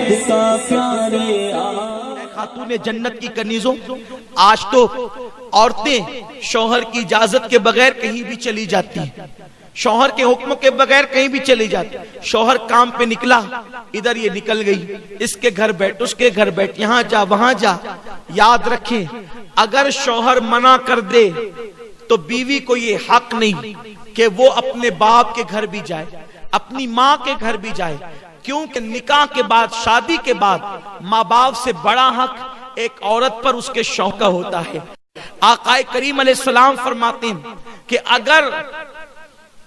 کا پیارے خاتون جنت کی کنیزوں، آج تو عورتیں شوہر کی اجازت کے بغیر کہیں بھی چلی جاتی ہیں، شوہر کے حکم کے بغیر کہیں بھی چلی جاتی. شوہر کام پہ نکلا، ادھر یہ نکل گئی، اس کے گھر بیٹھ، اس کے گھر بیٹھ، یہاں جا وہاں جا. یاد رکھیں اگر شوہر منع کر دے تو بیوی کو یہ حق نہیں کہ وہ اپنے باپ کے گھر بھی جائے، اپنی ماں کے گھر بھی جائے، کیونکہ نکاح کے بعد، شادی کے بعد ماں باپ سے بڑا حق ایک عورت پر اس کے شوہر کا ہوتا ہے. آقا کریم علیہ السلام فرماتے ہیں کہ اگر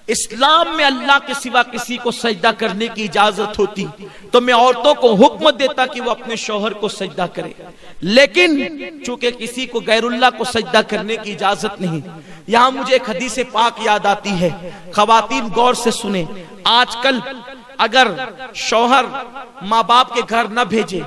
اسلام میں اللہ کے سوا کسی کو سجدہ کرنے کی اجازت ہوتی تو میں عورتوں کو حکم دیتا کہ وہ اپنے شوہر کو سجدہ کرے، لیکن چونکہ کسی کو غیر اللہ کو سجدہ کرنے کی اجازت نہیں. یہاں مجھے ایک حدیث پاک یاد آتی ہے، خواتین غور سے سنیں. آج کل اگر شوہر ماں باپ کے گھر نہ بھیجے،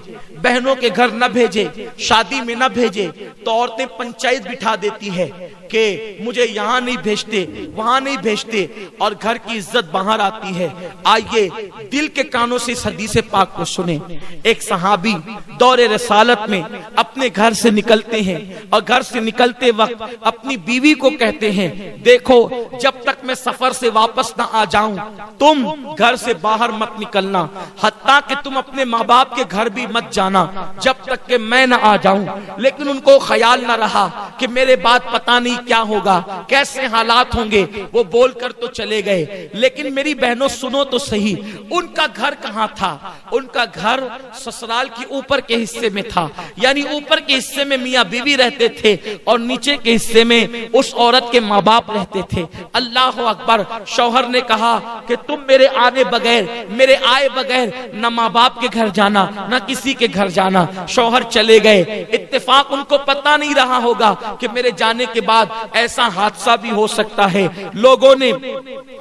بہنوں کے گھر نہ بھیجے، شادی میں نہ بھیجے، تو عورتیں پنچایت بٹھا دیتی ہے کہ مجھے یہاں نہیں بھیجتے، وہاں نہیں بھیجتے، اور گھر کی عزت باہر آتی ہے. آئیے دل کے کانوں سے اس حدیث پاک کو سنیں. ایک صحابی دور رسالت میں اپنے گھر سے نکلتے ہیں اور گھر سے نکلتے وقت اپنی بیوی کو کہتے ہیں، دیکھو جب تک میں سفر سے واپس نہ آ جاؤں تم گھر سے باہر مت نکلنا، حتیٰ کہ تم اپنے ماں باپ کے گھر بھی مت جانا جب تک کہ میں نہ آ جاؤں. لیکن ان کو خیال نہ رہا کہ میرے بعد پتہ نہیں کیا ہوگا، کیسے حالات ہوں گے. وہ بول کر تو چلے گئے، لیکن میری بہنوں سنو تو صحیح، ان کا گھر کہاں تھا؟ ان کا گھر سسرال کی اوپر کے حصے میں تھا، یعنی اوپر کے حصے میں میاں بیوی رہتے تھے اور نیچے کے حصے میں اس عورت کے ماں باپ رہتے تھے. اللہ اکبر. شوہر نے کہا کہ تم میرے آنے بغیر، میرے آئے بغیر نہ ماں باپ کے گھر جانا نہ کسی کے گھر جانا. شوہر چلے گئے. اتفاق ان کو پتہ نہیں رہا ہوگا کہ میرے جانے کے بعد ایسا حادثہ بھی ہو سکتا ہے. لوگوں نے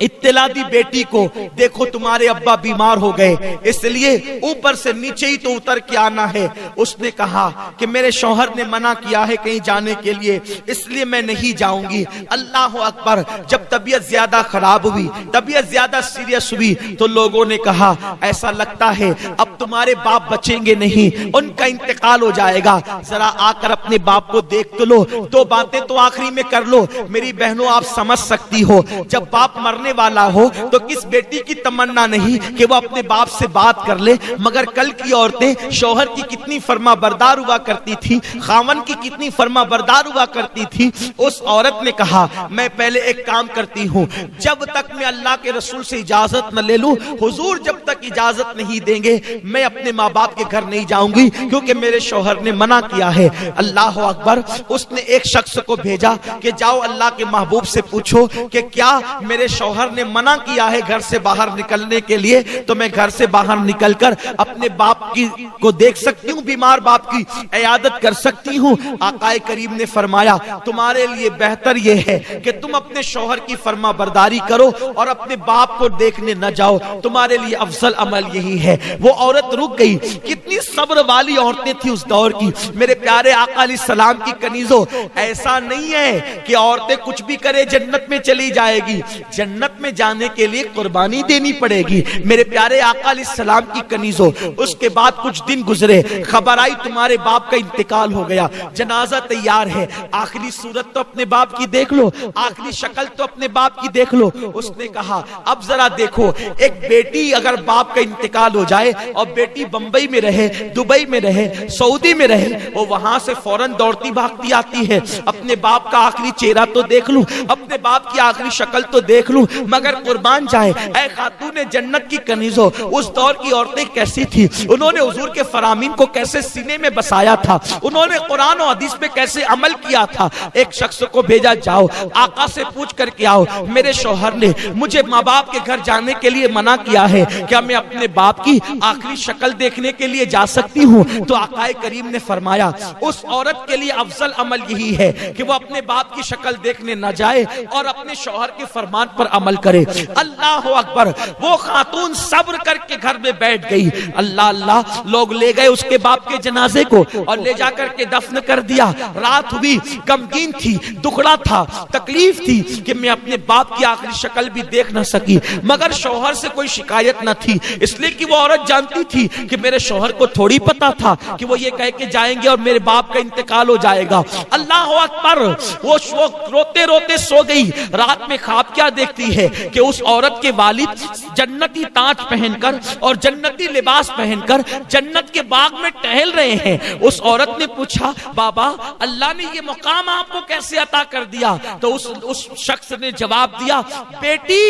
اطلاع دی بیٹی کو، دیکھو تمہارے ابا بیمار ہو گئے، اس لیے اوپر سے نیچے ہی تو اتر کے آنا ہے. اس نے کہا کہ میرے شوہر نے منع کیا ہے کہیں جانے کے لیے، اس لیے میں نہیں جاؤں گی. اللہ اکبر. جب طبیعت زیادہ خراب ہوئی، طبیعت زیادہ سیریس ہوئی، تو لوگوں نے کہا ایسا لگتا ہے اب تمہارے باپ بچیں گے نہیں، ان کا انتقال ہو جائے گا، ذرا آ کر اپنے باپ کو دیکھ تو لو، دو باتیں تو آخری میں کر لو. میری بہنوں آپ سمجھ سکتی ہو جب باپ مرنے والا ہو تو کس بیٹی کی تمنا نہیں کہ وہ اپنے باپ سے بات کر لے. مگر کل کی عورتیں شوہر کی کتنی فرما بردار ہوا کرتی تھی، خاون کی کتنی فرما بردار ہوا کرتی تھی. اس عورت نے کہا میں پہلے ایک کام کرتی ہوں، جب تک میں اللہ کے رسول سے اجازت نہ لے لوں، حضور جب تک اجازت نہیں دیں گے میں اپنے ماں باپ کے گھر نہیں جاؤں گی، کیونکہ میرے شوہر نے منع کیا ہے. اللہ اکبر. اس نے ایک شخص کو بھیجا کہ جاؤ اللہ کے محبوب سے پوچھو کہ کیا میرے شوہر نے منع کیا ہے گھر سے باہر نکلنے کے لیے، تو میں گھر سے باہر نکل کر اپنے باپ کی کو دیکھ سکتی ہوں، بیمار باپ کی عیادت کر سکتی ہوں. آقا کریم نے فرمایا تمہارے لیے بہتر یہ ہے کہ تم اپنے شوہر کی فرما برداری کرو اور اپنے باپ کو دیکھنے نہ جاؤ، تمہارے لیے افضل عمل یہی ہے. وہ عورت رک گئی. کتنی صبر والی عورتیں تھی اس دور کی. میرے پیارے آقا علیہ السلام کی کنیزوں، ایسا نہیں ہے کہ عورتیں کچھ بھی کرے جنت میں چلی جائے گی. جنت میں جانے کے لیے قربانی دینی پڑے گی. میرے پیارے آقا علیہ السلام کی کنیزوں، اس کے بعد کچھ دن گزرے، خبر آئی تمہارے باپ کا انتقال ہو گیا، جنازہ تیار ہے، آخری صورت تو اپنے باپ کی دیکھ لو، آخری شکل تو اپنے باپ کی دیکھ لو. اس نے کہا اب ذرا دیکھو، ایک بیٹی اگر باپ کا انتقال ہو جائے اور بیٹی بمبئی میں رہے، دبئی میں رہے، سعودی میں رہے، وہ وہاں سے فوراً دوڑتی بھاگتی آتی ہے، اپنے باپ کا آخری چہرہ تو دیکھ لوں، اپنے باپ کی آخری شکل تو دیکھ لوں. مگر قربان جائے اے خاتون جنت کی کنیزوں، اس دور کی عورتیں کیسی تھی، انہوں نے حضور کے فرامین کو کیسے سینے میں بسایا تھا، انہوں نے قرآن و حدیث پہ کیسے عمل کیا تھا. ایک شخص کو بھیجا جاؤ آقا سے پوچھ کر کے آؤ میرے شوہر نے مجھے ماں باپ کے گھر جانے کے لیے منع کیا ہے، کیا میں اپنے باپ کی آخری شکل دیکھنے کے لیے جا سکتی ہوں؟ تو آقا کریم نے فرمایا اس عورت کے لیے افضل عمل یہی ہے کہ وہ اپنے باپ کی شکل دیکھنے نہ جائے اور اپنے شوہر کے فرمان پر عمل کرے۔ اللہ اکبر، وہ خاتون صبر کر کے گھر میں بیٹھ گئی۔ اللہ اللہ، لوگ لے گئے اس کے باپ کے جنازے کو اور لے جا کر کے دفن کر دیا۔ رات ہوئی، غمگین تھی، دکھڑا تھا، تکلیف تھی کہ میں اپنے باپ کی آخری شکل بھی دیکھ نہ سکی، مگر شوہر سے کوئی شکایت نہ تھی، اس لیے کہ وہ عورت جانتی تھی کہ میرے شوہر کو تھوڑی پتا تھا کہ وہ یہ کہہ کے جائیں گے اور میرے باپ کا انتقال ہو جائے گا۔ اللہ اکبر، وہ روتے روتے سو گئی۔ رات میں خواب کیا دیکھتی ہے کہ اس عورت کے والد جنتی تاج پہن کر اور جنتی لباس پہن کر جنت کے باغ میں ٹہل رہے ہیں۔ اس عورت نے پوچھا، بابا اللہ نے یہ مقام آپ کو کیسے عطا کر دیا؟ تو اس شخص نے جواب دیا، بیٹی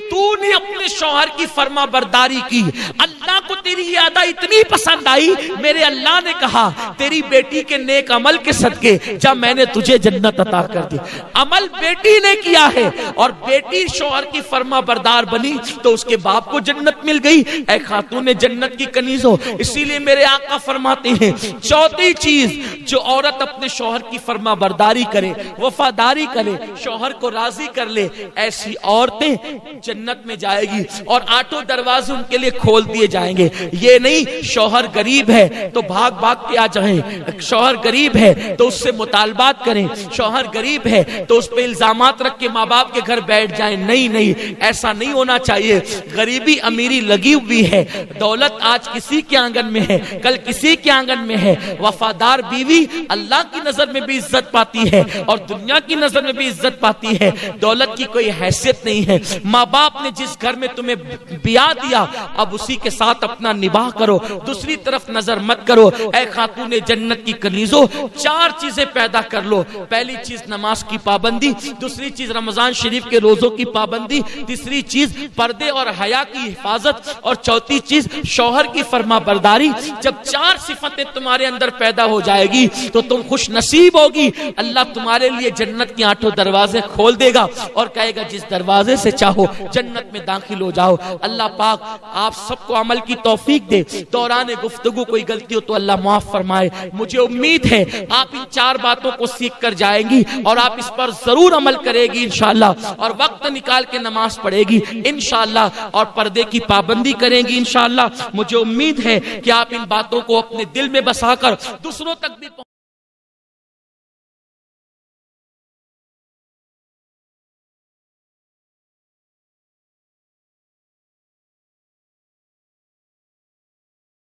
تو نے اپنے شوہر کی فرما برداری کی، اللہ کو تیری یہ ادا اتنی پسند آئی، میرے اللہ نے کہا تیری بیٹی کے نیک عمل کے صدقے جب میں نے تجھے جنت عطا کر دی۔ عمل بیٹی نے کیا ہے اور بیٹی شوہر کی فرما بردار بنی تو اس کے باپ کو جنت مل گئی۔ اے خاتون جنت کی کنیزوں، اسی لیے میرے آقا فرماتے ہیں چوتھی چیز جو عورت اپنے شوہر کی فرما برداری کرے، وفاداری کرے، شوہر کو راضی کر لے، ایسی عورتیں جنت میں جائے گی اور آٹھوں دروازے ان کے لیے کھول دیے جائیں گے۔ یہ نہیں شوہر غریب ہے تو بھاگ بھاگ کے آ جائیں، شوہر غریب ہے تو اس سے مطالبات کریں، شوہر غریب ہے تو اس پہ الزامات رکھ کے ماں باپ کے گھر بیٹھ جائیں۔ نہیں، ایسا نہیں ہونا چاہیے۔ غریبی امیری لگی ہوئی ہے، دولت آج کسی کے آنگن میں ہے، کل کسی کے آنگن میں ہے۔ وفادار بیوی اللہ کی نظر میں بھی عزت پاتی ہے اور دنیا کی نظر میں بھی عزت پاتی ہے، دولت کی کوئی حیثیت نہیں ہے۔ ماں باپ نے جس گھر میں تمہیں بیاہ دیا اب اسی کے ساتھ اپنا نباہ کرو، دوسری طرف نظر مت کرو۔ اے خاتون جنت کی کنیزوں، چار چیزیں پیدا کر لو۔ پہلی چیز نماز کی پابندی، دوسری چیز رمضان شریف کے روزوں کی پابندی، تیسری چیز پردے اور حیا کی حفاظت اور چوتھی چیز شوہر کی فرما برداری۔ جب چار صفتیں تمہارے اندر پیدا ہو جائے گی تو تم خوش نصیب ہوگی، اللہ تمہارے لیے جنت کے آٹھوں دروازے کھول دے گا اور کہے گا جس دروازے سے چاہو جنت میں داخل ہو جاؤ۔ اللہ پاک آپ سب کو عمل کی توفیق دے۔ دوران گفتگو کوئی غلطی ہو تو اللہ معاف فرمائے۔ مجھے امید ہے آپ ان چار باتوں کو سیکھ کر جائیں گی اور آپ اس پر ضرور عمل کرے گی انشاءاللہ، اور وقت نکال کے نماز پڑھے گی انشاءاللہ، اور پردے کی پابندی کریں گی انشاءاللہ۔ مجھے امید ہے کہ آپ ان باتوں کو اپنے دل میں بسا کر دوسروں تک بھی